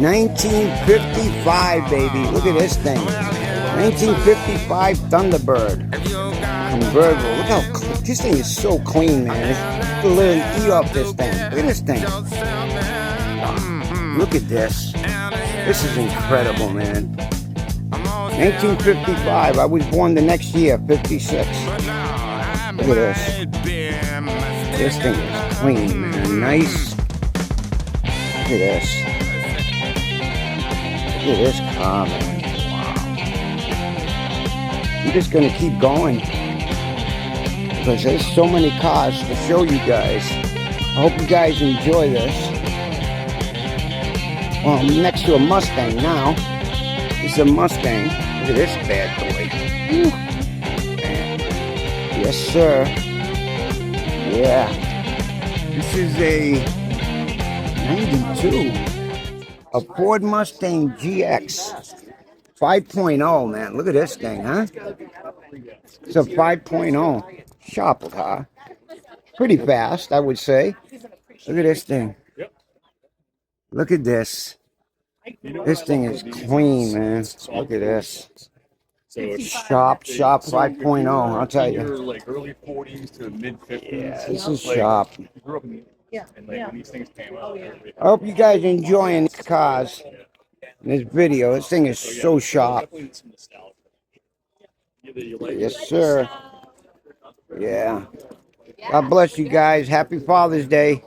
1955, baby. Look at this thing. 1955 Thunderbird. Convertible. Look how this thing is so clean, man. It's a little eat off this thing. Look at this thing. Look at this. This is incredible, man. 1955. I was born the next year, 56. Look at this. This thing is clean, man. Nice. Look at this. Look at this car, man. Wow. I'm just gonna keep going because there's so many cars to show you guys. I hope you guys enjoy this. Well, I'm next to a Mustang now. This is a Mustang. Look at this bad boy. Woo. Yes, sir. Yeah. This is a 92. A Ford Mustang GX 5.0, man. Look at this thing, huh? It's a 5.0 shop car. Pretty fast, I would say. Look at this thing. Look at this. This thing is clean, man. Look at this. Shop 5.0, I'll tell you. Like early 40s to mid 50s. Yeah, this is shop. Yeah. And like when these things came out. I hope you guys are enjoying these cars in this video. This thing is so sharp. Yes, sir. Yeah. God bless you guys. Happy Father's Day.